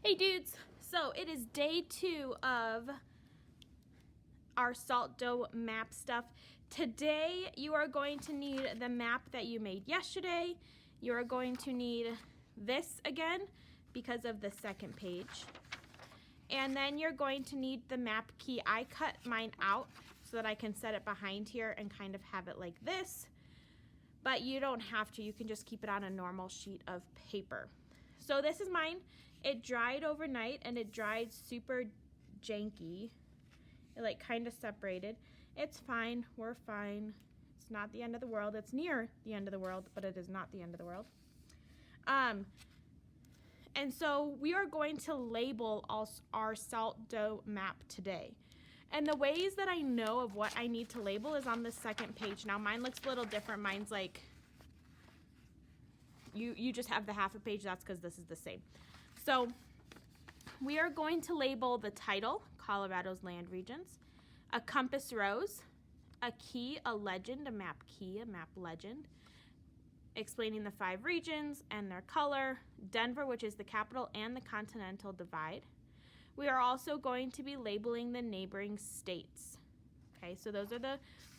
Hey dudes, so it is day 2 of our salt dough map stuff. Today you are going to need the map that you made yesterday. You are going to need this again because of the second page. And then you're going to need the map key. I cut mine out so that I can set it behind here and kind of have it like this. But you don't have to, you can just keep it on a normal sheet of paper. So this is mine. It dried overnight and it dried super janky. It like kind of separated. It's fine, we're fine. It's not the end of the world. It's near the end of the world, but it is not the end of the world. And so we are going to label our salt dough map today. And the ways that I know of what I need to label is on the second page. Now mine looks a little different. Mine's like, you just have the half a page, that's because this is the same. So we are going to label the title, Colorado's Land Regions, a compass rose, a key, a legend, a map key, a map legend, explaining the 5 regions and their color, Denver, which is the capital, and the Continental Divide. We are also going to be labeling the neighboring states. Okay, so those are the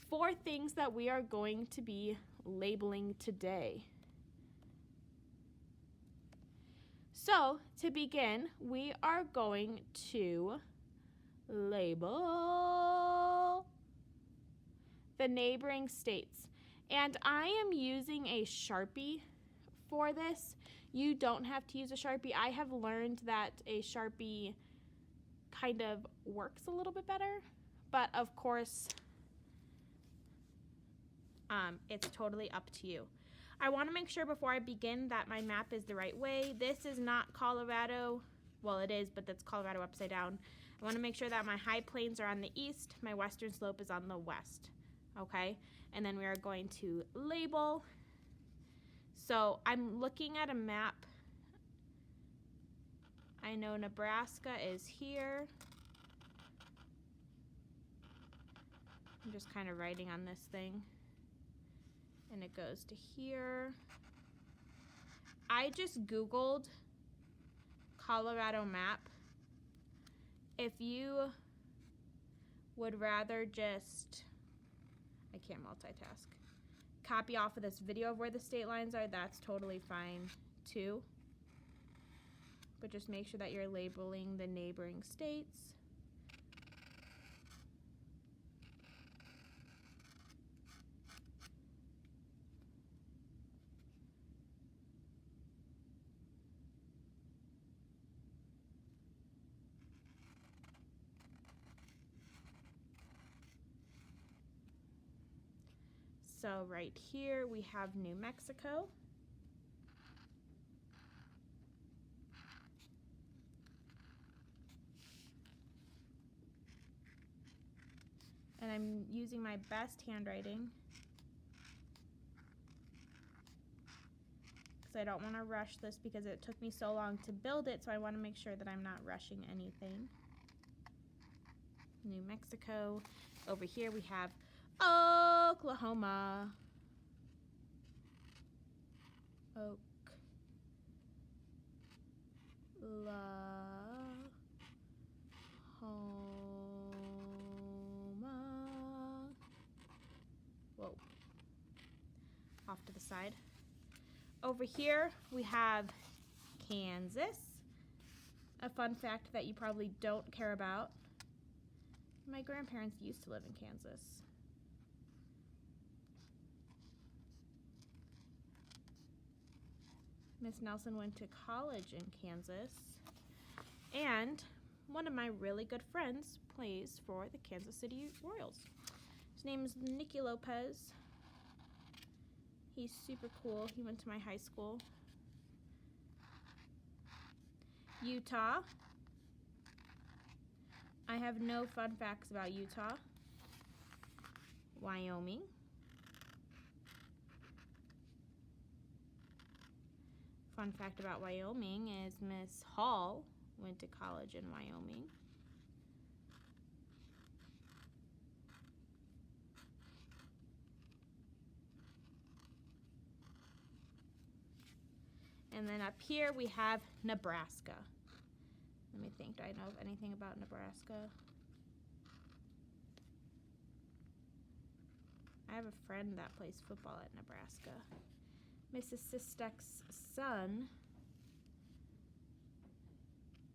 4 things that we are going to be labeling today. So, to begin, we are going to label the neighboring states. And I am using a Sharpie for this. You don't have to use a Sharpie. I have learned that a Sharpie kind of works a little bit better, but of course, it's totally up to you. I want to make sure before I begin that my map is the right way. This is not Colorado. Well, it is, but that's Colorado upside down. I want to make sure that my high plains are on the east, my western slope is on the west. Okay, and then we are going to label. So I'm looking at a map. I know Nebraska is here. I'm just kind of writing on this thing. And it goes to here. I just Googled Colorado map. If you would rather just, I can't multitask, copy off of this video of where the state lines are, that's totally fine too. But just make sure that you're labeling the neighboring states. So right here we have New Mexico. And I'm using my best handwriting because I don't want to rush this because it took me so long to build it, so I want to make sure that I'm not rushing anything. New Mexico. Over here we have Oklahoma. Oklahoma. Whoa. Off to the side. Over here we have Kansas. A fun fact that you probably don't care about. My grandparents used to live in Kansas. Miss Nelson went to college in Kansas. And one of my really good friends plays for the Kansas City Royals. His name is Nicky Lopez. He's super cool. He went to my high school. Utah. I have no fun facts about Utah. Wyoming. Fun fact about Wyoming is Miss Hall went to college in Wyoming. And then up here we have Nebraska. Let me think. Do I know of anything about Nebraska? I have a friend that plays football at Nebraska. Mrs. Sistek's son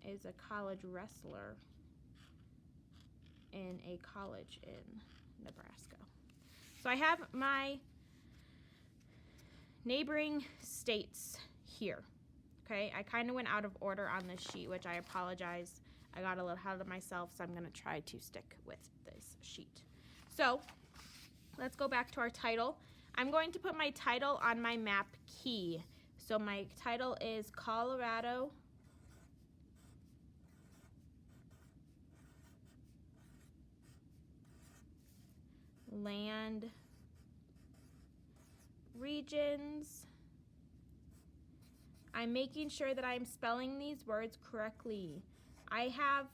is a college wrestler in a college in Nebraska. So I have my neighboring states here. Okay, I kind of went out of order on this sheet, which I apologize. I got a little ahead of myself, so I'm going to try to stick with this sheet. So let's go back to our title. I'm going to put my title on my map key. So my title is Colorado Land Regions. I'm making sure that I'm spelling these words correctly. I have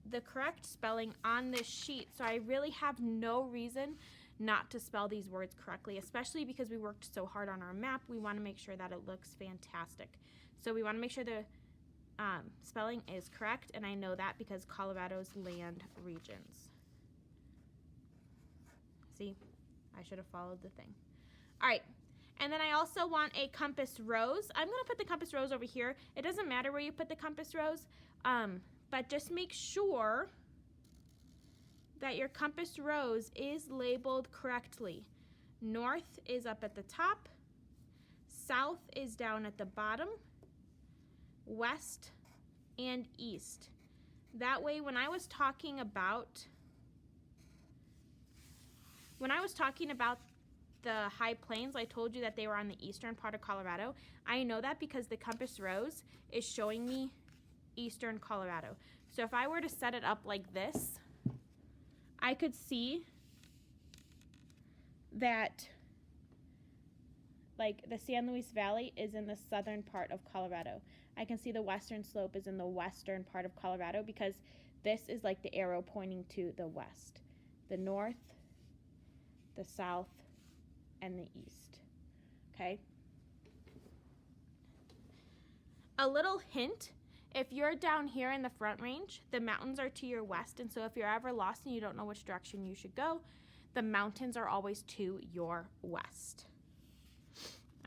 the correct spelling on this sheet, so I really have no reason not to spell these words correctly, especially because we worked so hard on our map. We want to make sure that it looks fantastic. So we want to make sure the spelling is correct, and I know that because Colorado's land regions. See, I should have followed the thing. All right. And then I also want a compass rose. I'm going to put the compass rose over here. It doesn't matter where you put the compass rose, but just make sure that your compass rose is labeled correctly. North is up at the top. South is down at the bottom. West and east. That way, when I was talking about the high plains, I told you that they were on the eastern part of Colorado. I know that because the compass rose is showing me eastern Colorado. So if I were to set it up like this, I could see that like the San Luis Valley is in the southern part of Colorado. I can see the western slope is in the western part of Colorado because this is like the arrow pointing to the west, the north, the south, and the east. Okay? A little hint, if you're down here in the Front Range, the mountains are to your west, and so if you're ever lost and you don't know which direction you should go, the mountains are always to your west.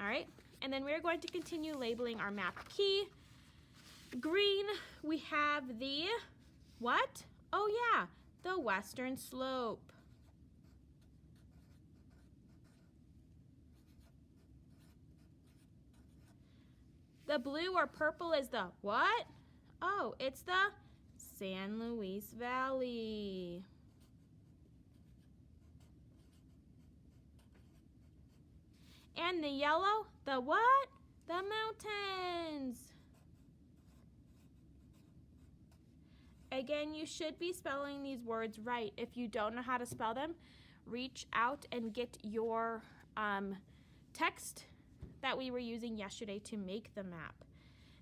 All right? And then we're going to continue labeling our map key. Green, we have the what? Oh yeah, the western slope. The blue or purple is the what? Oh, it's the San Luis Valley. And the yellow, the what? The mountains. Again, you should be spelling these words right. If you don't know how to spell them, reach out and get your text that we were using yesterday to make the map.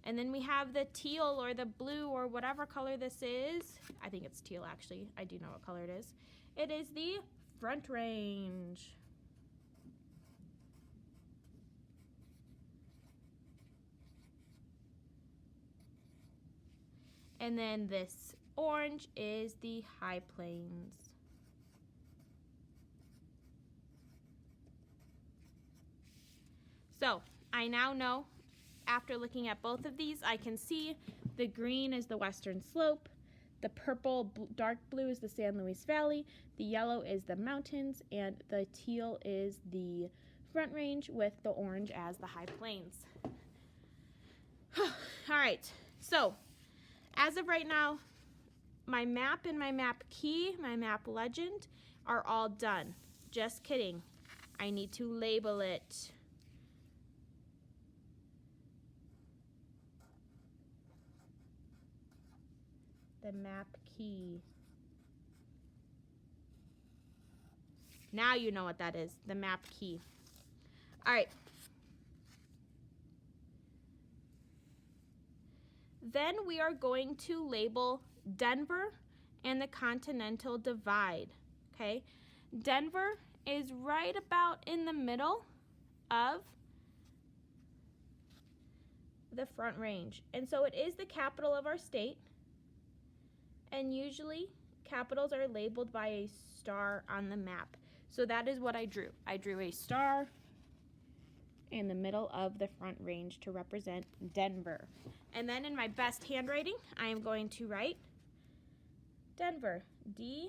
And then we have the teal or the blue or whatever color this is. I think it's teal actually. I do know what color it is. It is the Front Range. And then this orange is the High Plains. So I now know, after looking at both of these, I can see the green is the western slope, the purple, dark blue is the San Luis Valley, the yellow is the mountains, and the teal is the Front Range with the orange as the High Plains. All right, so as of right now, my map and my map key, my map legend are all done. Just kidding. I need to label it. The map key. Now you know what that is, the map key. All right. Then we are going to label Denver and the Continental Divide, okay? Denver is right about in the middle of the Front Range. And so it is the capital of our state. And usually capitals are labeled by a star on the map. So that is what I drew. I drew a star in the middle of the Front Range to represent Denver. And then in my best handwriting, I am going to write Denver. D-E-N-V-E-R.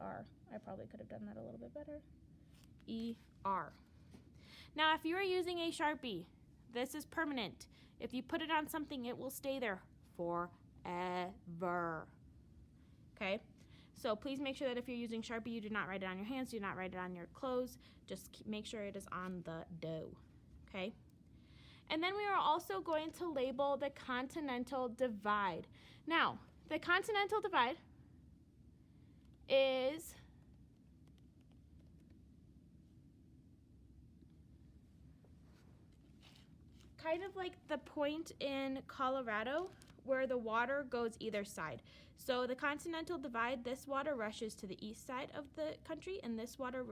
I probably could have done that a little bit better. E-R. Now, if you are using a Sharpie, this is permanent. If you put it on something, it will stay there forever. Okay? So please make sure that if you're using Sharpie, you do not write it on your hands, do not write it on your clothes. Just make sure it is on the dough. Okay? And then we are also going to label the Continental Divide. Now, the Continental Divide is kind of like the point in Colorado where the water goes either side. So the Continental Divide, this water rushes to the east side of the country, and this water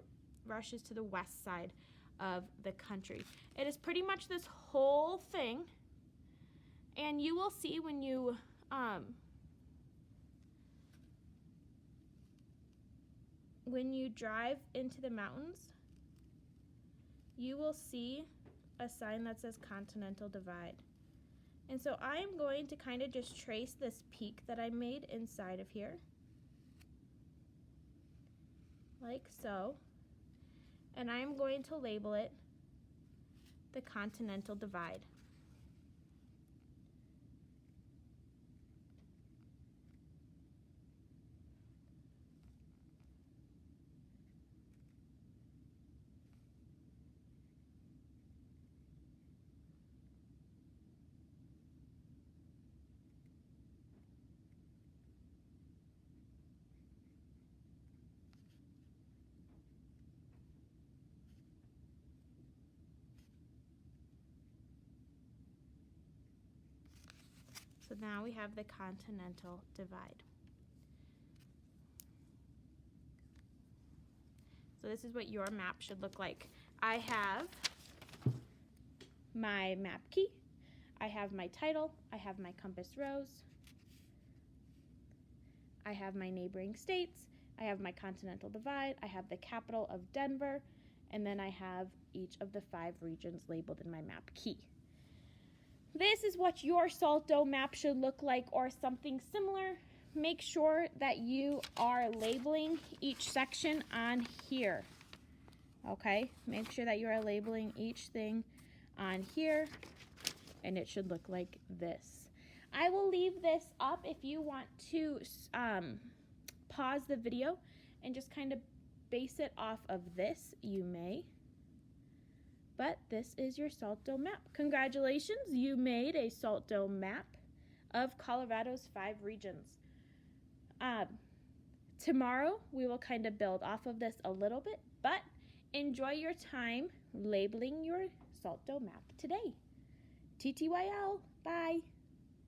rushes to the west side of the country. It is pretty much this whole thing, and you will see when you drive into the mountains, you will see a sign that says Continental Divide. And so I am going to kind of just trace this peak that I made inside of here, like so. And I am going to label it the Continental Divide. So now we have the Continental Divide. So this is what your map should look like. I have my map key, I have my title, I have my compass rose, I have my neighboring states, I have my Continental Divide, I have the capital of Denver, and then I have each of the 5 regions labeled in my map key. This is what your salt dough map should look like, or something similar. Make sure that you are labeling each section on here. Okay? Make sure that you are labeling each thing on here, and it should look like this. I will leave this up if you want to pause the video and just kind of base it off of this. You may. But this is your salt dough map. Congratulations, you made a salt dough map of Colorado's 5 regions. Tomorrow, we will kind of build off of this a little bit, but enjoy your time labeling your salt dough map today. TTYL, bye.